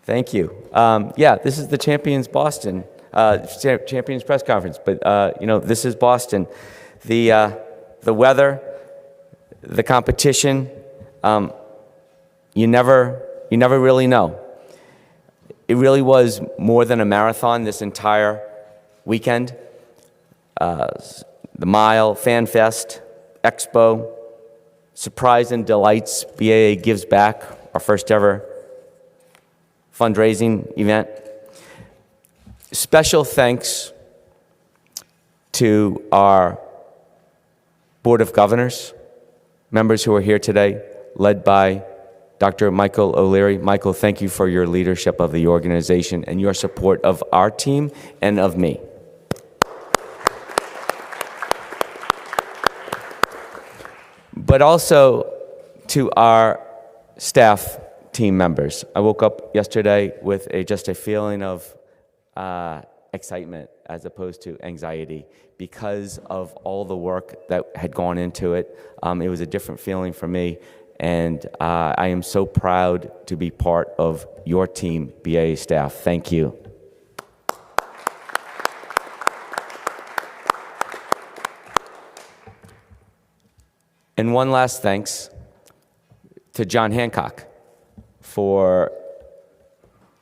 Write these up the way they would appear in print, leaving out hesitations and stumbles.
Thank you. Yeah, this is the Champions Boston, Champions press conference, but this is Boston. The weather, the competition, you never really know. It really was more than a marathon this entire weekend. The Mile, Fan Fest, Expo, Surprise and Delights, BAA Gives Back, our first ever fundraising event. Special thanks to our Board of Governors, members who are here today, led by Dr. Michael O'Leary. Michael, thank you for your leadership of the organization and your support of our team and of me. But also to our staff team members. I woke up yesterday with just a feeling of excitement as opposed to anxiety because of all the work that had gone into it. It was a different feeling for me, and I am so proud to be part of your team, BAA staff. Thank you. And one last thanks to John Hancock for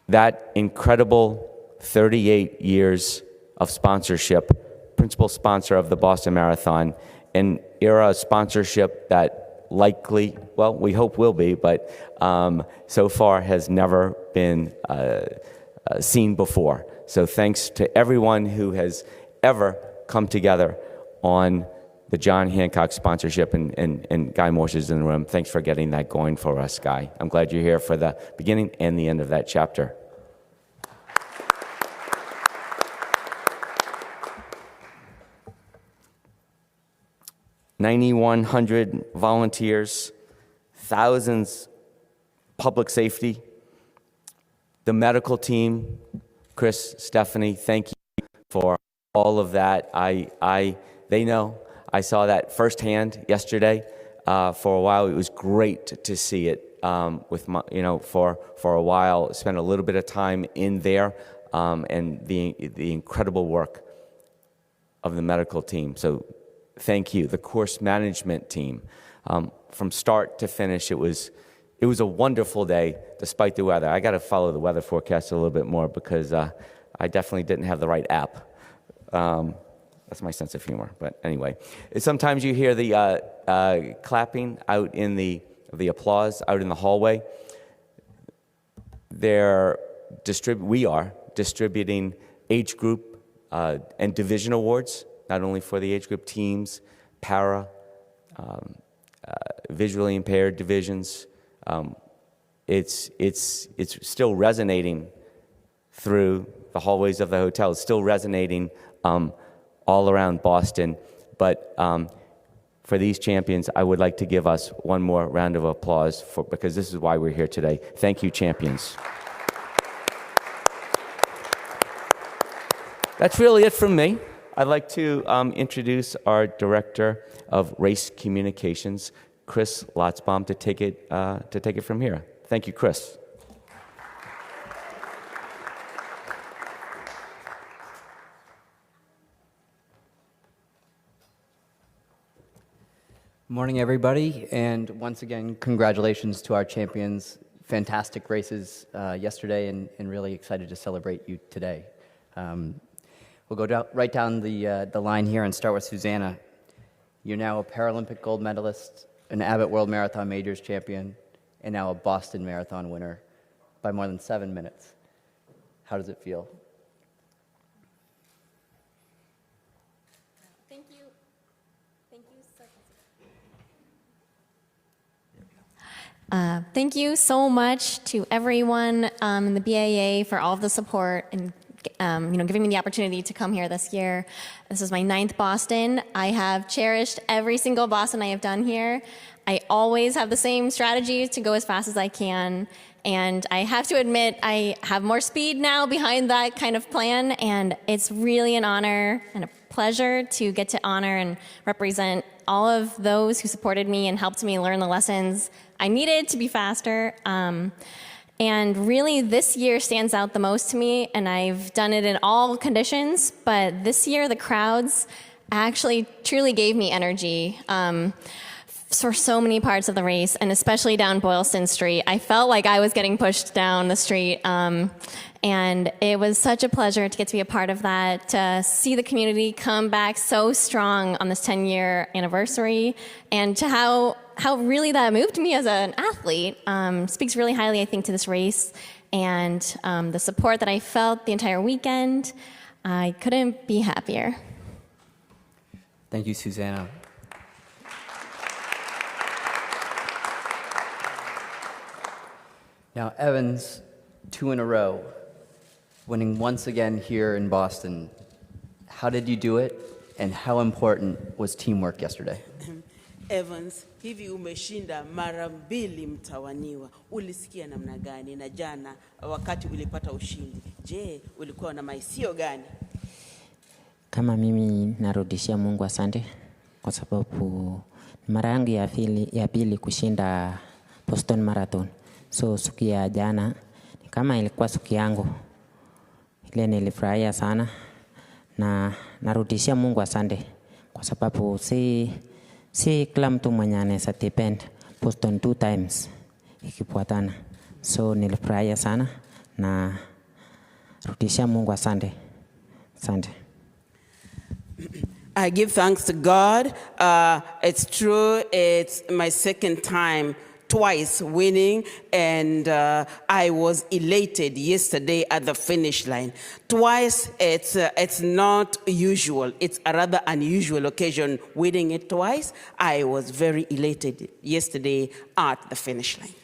that incredible 38 years of sponsorship, principal sponsor of the Boston Marathon, an era of sponsorship that likely, well, we hope will be, but so far has never been seen before. So thanks to everyone who has ever come together on the John Hancock sponsorship, and Guy Morse is in the room. Thanks for getting that going for us, Guy. I'm glad you're here for the beginning and the end of that chapter. $9,100 volunteers, thousands public safety, the medical team, Chris, Stephanie, thank you for all of that. They know. I saw that firsthand yesterday. For a while, it was great to see it with my, for a while, spent a little bit of time in there, and the incredible work of the medical team. So thank you. The course management team, from start to finish, it was a wonderful day despite the weather. I got to follow the weather forecast a little bit more because I definitely didn't have the right app. That's my sense of humor, but anyway. Sometimes you hear the clapping out in the applause out in the hallway. We are distributing age group and division awards, not only for the age group teams, para, visually impaired divisions. It's still resonating through the hallways of the hotel. It's still resonating all around Boston, but for these champions, I would like to give us one more round of applause because this is why we're here today. Thank you, champions. That's really it from me. I'd like to introduce our Director of Race Communications, Chris Lotzbaum, to take it from here. Thank you, Chris. Morning, everybody, and once again, congratulations to our champions. Fantastic races yesterday, and really excited to celebrate you today. We'll go right down the line here and start with Susanna. You're now a Paralympic gold medalist, an Abbott World Marathon Majors champion, and now a Boston Marathon winner by more than 7 minutes. How does it feel? Thank you. Thank you so much to everyone in the BAA for all of the support and giving me the opportunity to come here this year. This is my 9th Boston. I have cherished every single Boston I have done here. I always have the same strategy to go as fast as I can. And I have to admit, I have more speed now behind that kind of plan. And it's really an honor and a pleasure to get to honor and represent all of those who supported me and helped me learn the lessons I needed to be faster. And really, this year stands out the most to me, and I've done it in all conditions, but this year, the crowds actually truly gave me energy. For so many parts of the race, and especially down Boylston Street. I felt like I was getting pushed down the street, and it was such a pleasure to get to be a part of that, to see the community come back so strong on this 10-year anniversary, and to how really that moved me as an athlete. Speaks really highly, I think, to this race, and the support that I felt the entire weekend. I couldn't be happier. Thank you, Susanna. Now, Evans, 2 in a row, winning once again here in Boston. How did you do it, and how important was teamwork yesterday? Evans, hivi umeshinda mara 2 mtawaniwa. Ulisikia namna gani? Na jana wakati ulipata ushindi, je, ulikuwa na maisio gani? Kama mimi narudishia Mungu asante kwa sababu mara yangu ya pili kushinda Boston Marathon. So siku ya jana kama ilikuwa siku yangu, ile nilifurahia sana na narudishia Mungu asante kwa sababu si kila mtu mwenye anaweza depend Boston 2 times ikifuatana. So nilifurahia sana na rudishia Mungu asante. Asante. I give thanks to God. It's true, it's my second time twice winning, and I was elated yesterday at the finish line. Twice, it's not usual. It's a rather unusual occasion, winning it twice. I was very elated yesterday at the finish line.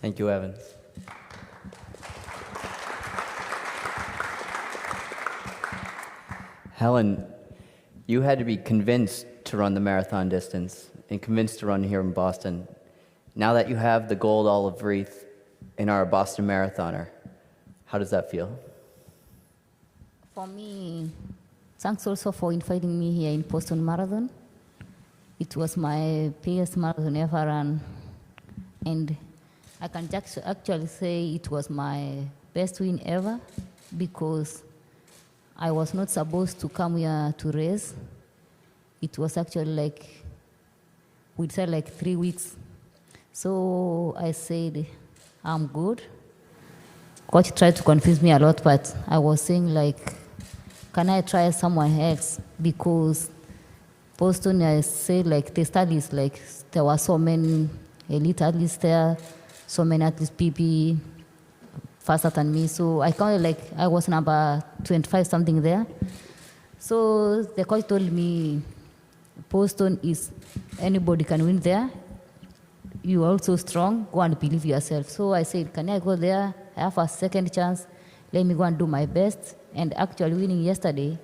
Thank you, Evans. Helen, you had to be convinced to run the marathon distance and convinced to run here in Boston. Now that you have the gold olive wreath and are a Boston marathoner, how does that feel? For me, thanks also for inviting me here in Boston Marathon. It was my biggest marathon ever run, and I can just actually say it was my best win ever because I was not supposed to come here to race. It was actually we'd say 3 weeks. So I said, I'm good. Coach tried to convince me a lot, but I was saying can I try someone else? Because Boston, I said the studies, there were so many elite athletes there, so many athletes, PP, faster than me. So I counted I was number 25 something there. So the coach told me, Boston is anybody can win there. You are also strong. Go and believe yourself. So I said, can I go there? I have a second chance. Let me go and do my best. And actually winning yesterday,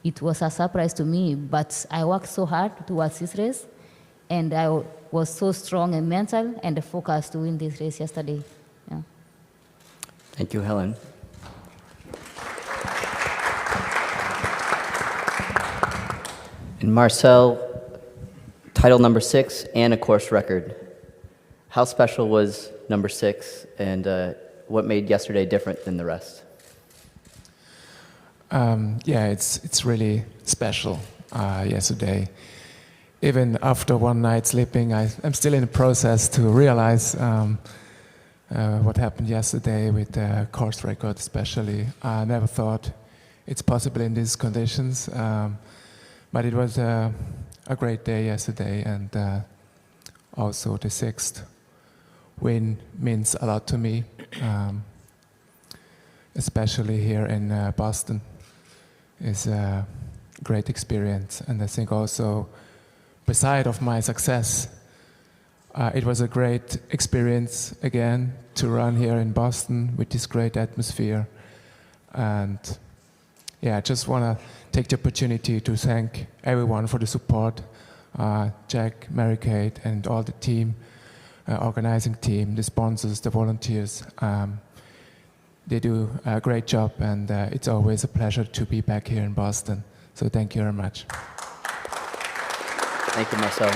it was a surprise to me. But I worked so hard towards this race. And I was so strong and mental and focused to win this race yesterday. Yeah. Thank you, Helen. And Marcel, title number 6 and a course record. How special was number 6, and what made yesterday different than the rest? Yeah, it's really special yesterday. Even after one night sleeping, I'm still in the process to realize what happened yesterday with the course record especially. I never thought it's possible in these conditions. But it was a great day yesterday, and also the 6th win means a lot to me, especially here in Boston. It's a great experience, and I think also, beside of my success, it was a great experience again to run here in Boston with this great atmosphere. And yeah, I just want to take the opportunity to thank everyone for the support, Jack, Mary-Kate, and all the team, organizing team, the sponsors, the volunteers. They do a great job, and it's always a pleasure to be back here in Boston. So thank you very much. Thank you, Marcel.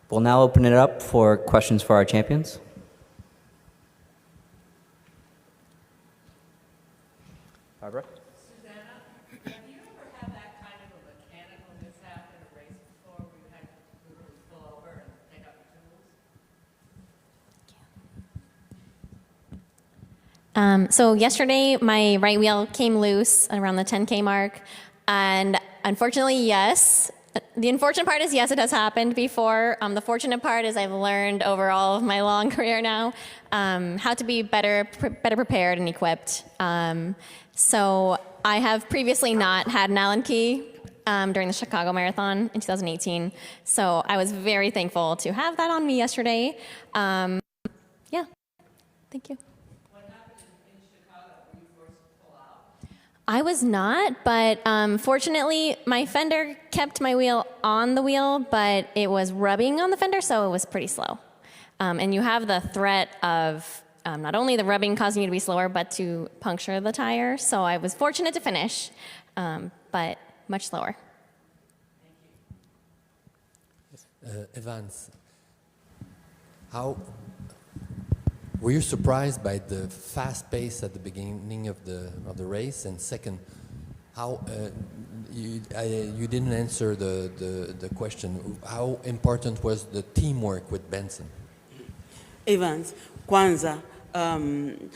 We'll now open it up for questions for our champions. Barbara? Have you ever had that kind of a mechanical mishap in a race before where you had to literally pull over and pick up your tools? So yesterday, my right wheel came loose around the 10K mark, and unfortunately, yes. The unfortunate part is, yes, it has happened before. The fortunate part is I've learned over all of my long career now how to be better prepared and equipped. So I have previously not had an Allen key during the Chicago Marathon in 2018. So I was very thankful to have that on me yesterday. Yeah, thank you. I was not, but fortunately, my fender kept my wheel on the wheel, but it was rubbing on the fender, so it was pretty slow. And you have the threat of not only the rubbing causing you to be slower, but to puncture the tire. So I was fortunate to finish, but much slower. Evans, how were you surprised by the fast pace at the beginning of the race? And second, how you didn't answer the question. How important was the teamwork with Benson? Evans, Kwanza,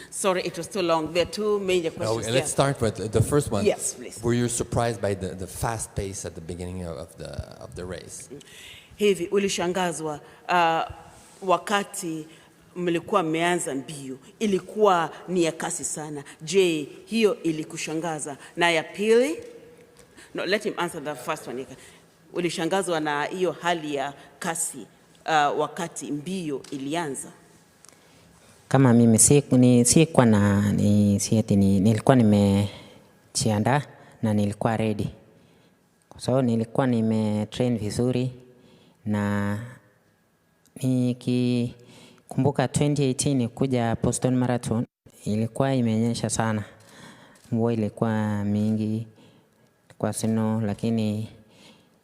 sorry it was too long. There are two major questions. Let's start with the first one. Yes, please. Were you surprised by the fast pace at the beginning of the race? Hivi ulishangazwa wakati mlikuwa mmeanza mbio, ilikuwa ni ya kasi sana. Je, hiyo ilikushangaza? Na ya pili, no, let him answer the first one. Ulishangazwa na hiyo hali ya kasi wakati mbio ilianza? Kama mimi nilikuwa nimejiandaa na nilikuwa ready. So nilikuwa nimetrain vizuri, na nikikumbuka 2018 kuja Boston Marathon ilikuwa imenyesha sana. Mvua ilikuwa mingi kwa sino, lakini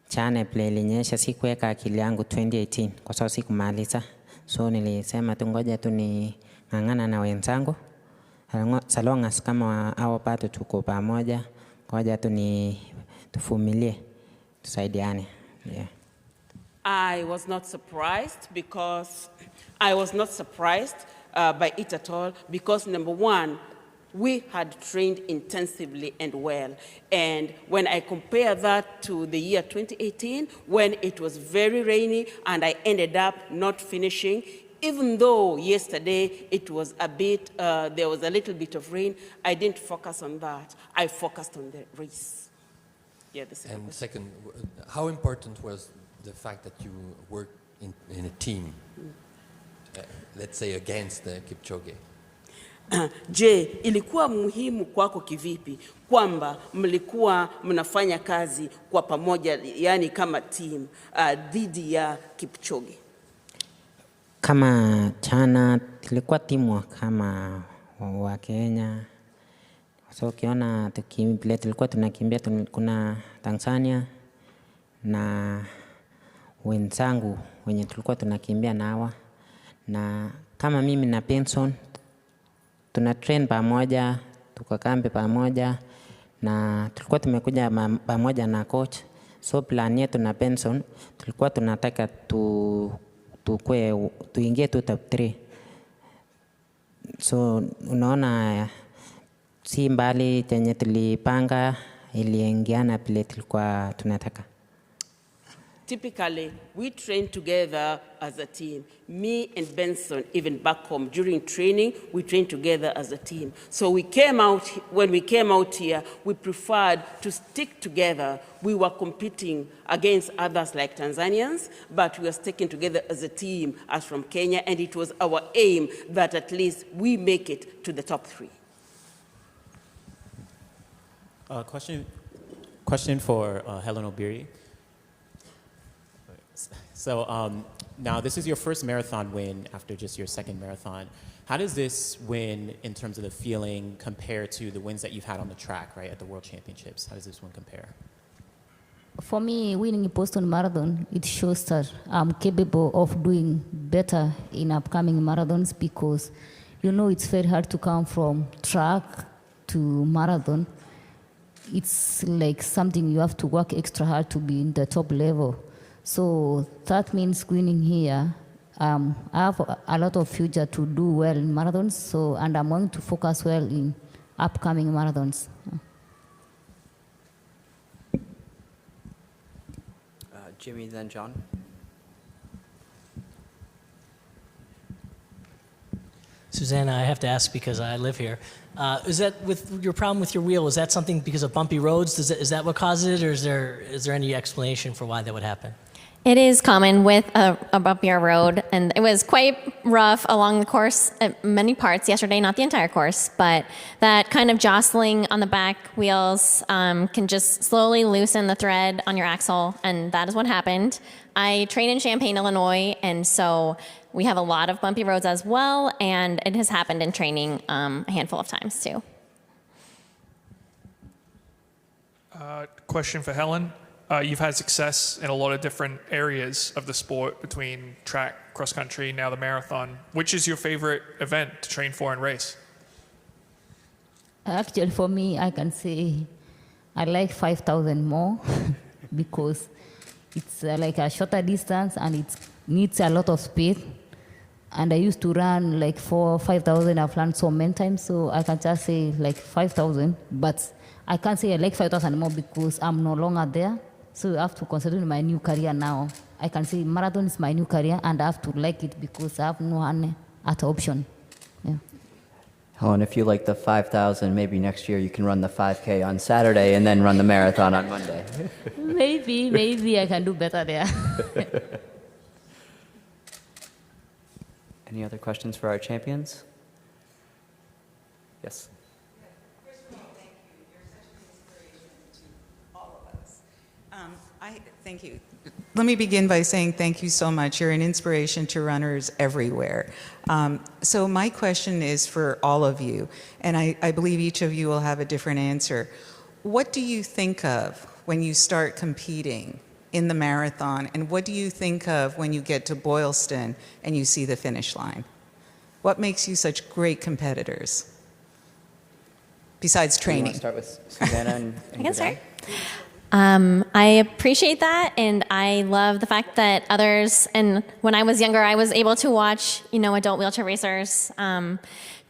chane play ilinyesha, sikuweka akili yangu 2018 kwa sababu sikumaliza. So nilisema tungoja tu ni ng'ang'ana na wenzangu. Salongas kama hao pato tuko pamoja, ngoja tu ni tuvumilie, tusaidiane. Yeah. I was not surprised by it at all, because number one, we had trained intensively and well. And when I compare that to the year 2018, when it was very rainy and I ended up not finishing, even though yesterday it was there was a little bit of rain, I didn't focus on that. I focused on the race. Yeah, the second question. Second, how important was the fact that you work in a team, let's say against Kipchoge? Je, ilikuwa muhimu kwako kivipi kwamba mlikuwa mnafanya kazi kwa pamoja, yani kama team dhidi ya Kipchoge? Kama chana tulikuwa timu kama wa Kenya. So ukiona tulikuwa tunakimbia, kuna Tanzania na wenzangu wenye tulikuwa tunakimbia nawa, na kama mimi na Benson tuna train pamoja, tukakambi pamoja, na tulikuwa tumekuja pamoja na coach. So plan yetu na Benson tulikuwa tunataka tuingie tu top 3. So unaona si mbali chenye tulipanga iliingiana vile tulikuwa tunataka. Typically, we train together as a team. Me and Benson, even back home, during training, we trained together as a team. So when we came out here, we preferred to stick together. We were competing against others like Tanzanians, but we were sticking together as a team, as from Kenya, and it was our aim that at least we make it to the top 3. Question for Hellen Obiri. So now this is your first marathon win after just your second marathon. How does this win, in terms of the feeling, compare to the wins that you've had on the track, right, at the World Championships? How does this one compare? For me, winning a Boston Marathon, it shows that I'm capable of doing better in upcoming marathons because it's very hard to come from track to marathon. It's like something you have to work extra hard to be in the top level. So that means winning here. I have a lot of future to do well in marathons, and I'm going to focus well in upcoming marathons. Jimmy, then John. Susanna, I have to ask because I live here. Is that with your problem with your wheel? Is that something because of bumpy roads? Is that what causes it, or is there any explanation for why that would happen? It is common with a bumpier road, and it was quite rough along the course at many parts yesterday, not the entire course, but that kind of jostling on the back wheels can just slowly loosen the thread on your axle, and that is what happened. I train in Champaign, Illinois, and so we have a lot of bumpy roads as well, and it has happened in training a handful of times too. Question for Helen. You've had success in a lot of different areas of the sport between track, cross country, now the marathon. Which is your favorite event to train for and race? Actually, for me, I can say I like 5,000 more because it's like a shorter distance and it needs a lot of speed. And I used to run like 4,000 or 5,000. I've run so many times, so I can just say like 5,000. But I can't say I like 5,000 more because I'm no longer there. So I have to consider my new career now. I can say marathon is my new career, and I have to like it because I have no other option. Yeah. Helen, if you like the 5,000, maybe next year you can run the 5K on Saturday and then run the marathon on Monday. Maybe I can do better there. Any other questions for our champions? Yes. Thank you. Let me begin by saying thank you so much. You're an inspiration to runners everywhere. So my question is for all of you, and I believe each of you will have a different answer. What do you think of when you start competing in the marathon, and what do you think of when you get to Boylston and you see the finish line? What makes you such great competitors, besides training? You want to start with Susanna and I can start. Gordon? I appreciate that, and I love the fact that others, and when I was younger, I was able to watch, adult wheelchair racers.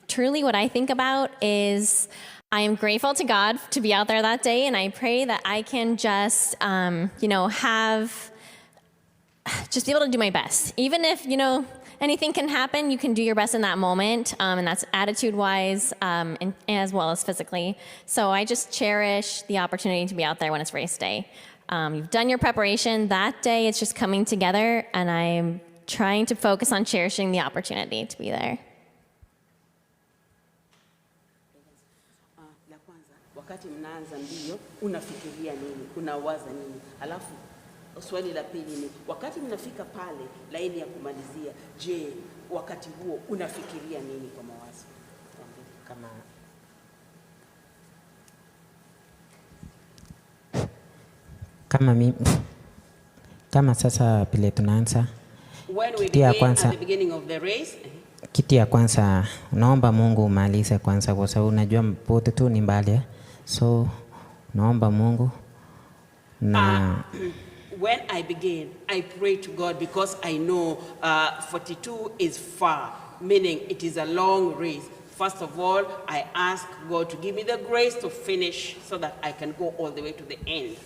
Truly what I think about is I am grateful to God to be out there that day, and I pray that I can just, just be able to do my best. Even if, anything can happen, you can do your best in that moment, and that's attitude-wise and as well as physically. So I just cherish the opportunity to be out there when it's race day. You've done your preparation. That day, it's just coming together, and I'm trying to focus on cherishing the opportunity to be there. La kwanza, wakati mnaanza mbio, unafikiria nini? Unawaza nini? Alafu swali la pili ni wakati mnafika pale laini ya kumalizia, je, wakati huo unafikiria nini kwa mawazo? Kama sasa pile tunaanza, When we begin at the beginning of the race, kitu ya kwanza naomba Mungu umalize kwanza, kwa sababu unajua pote tu ni mbali, so naomba Mungu na when I begin, I pray to God because I know 42 is far, meaning it is a long race. First of all, I ask God to give me the grace to finish so that I can go all the way to the end.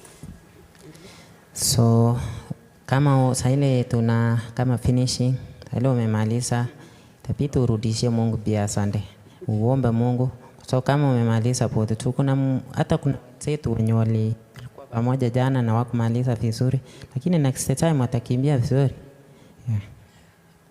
So kama saile kama finishing, saile umemaliza, itabidi urudishie Mungu pia asante. Uombe Mungu. So kama umemaliza pote tu, hata kuna zetu wenye walikuwa pamoja jana na wakumaliza vizuri, lakini next time watakimbia vizuri. Yeah.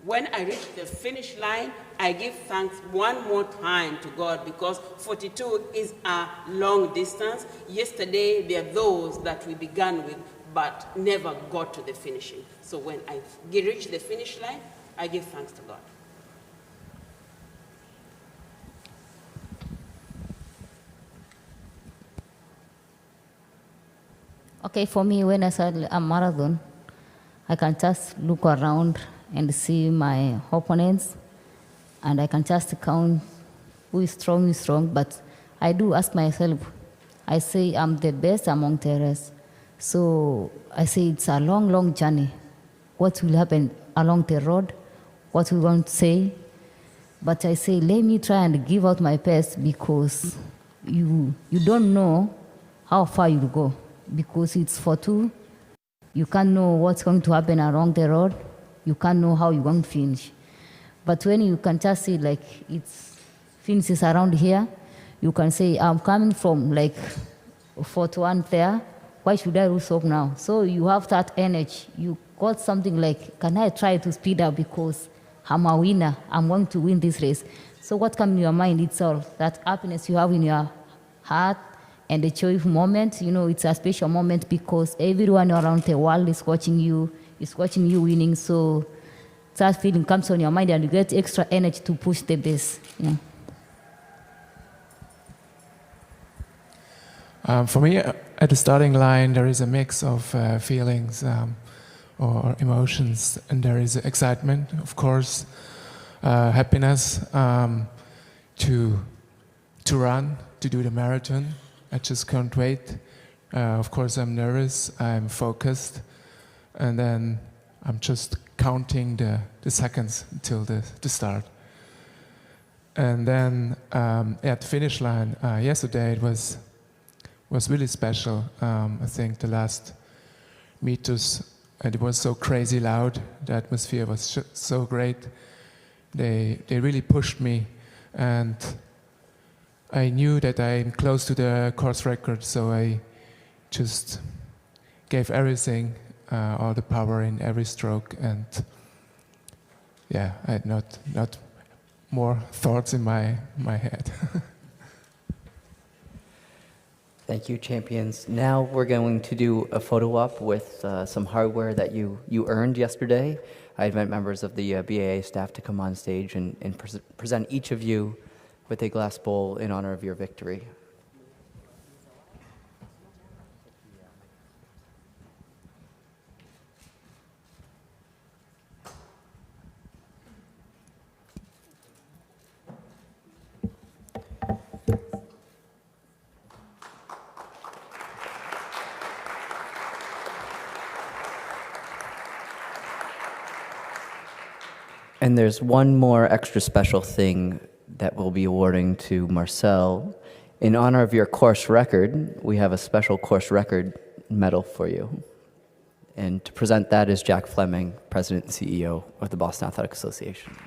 When I reach the finish line, I give thanks one more time to God because 42 is a long distance. Yesterday, there are those that we began with but never got to the finishing. So when I reach the finish line, I give thanks to God. Okay, for me, when I start a marathon, I can just look around and see my opponents, and I can just count who is strong, but I do ask myself, I say I'm the best among the rest. So I say it's a long, long journey. What will happen along the road? What we want to say? But I say, let me try and give out my best, because you don't know how far you'll go, because it's for two. You can't know what's going to happen along the road. You can't know how you're going to finish. But when you can just see like it's finishes around here, you can say, I'm coming from like 41 there. Why should I lose hope now? So you have that energy. You got something like, can I try to speed up because I'm a winner. I'm going to win this race. So what comes in your mind? It's all that happiness you have in your heart and the joyful moment. You know, it's a special moment because everyone around the world is watching you winning. So that feeling comes on your mind and you get extra energy to push the best. Yeah. For me, at the starting line, there is a mix of feelings or emotions, and there is excitement, of course, happiness to run, to do the marathon. I just can't wait. Of course, I'm nervous, I'm focused, and then I'm just counting the seconds until the start. And then at the finish line, yesterday it was really special. I think the last meters, and it was so crazy loud. The atmosphere was so great. They really pushed me, and I knew that I'm close to the course record, so I just gave everything, all the power in every stroke, and yeah, I had not more thoughts in my head. Thank you, champions. Now we're going to do a photo op with some hardware that you earned yesterday. I invite members of the BAA staff to come on stage and present each of you with a glass bowl in honor of your victory. And there's one more extra special thing that we'll be awarding to Marcel. In honor of your course record, we have a special course record medal for you. And to present that is Jack Fleming, President and CEO of the Boston Athletic Association.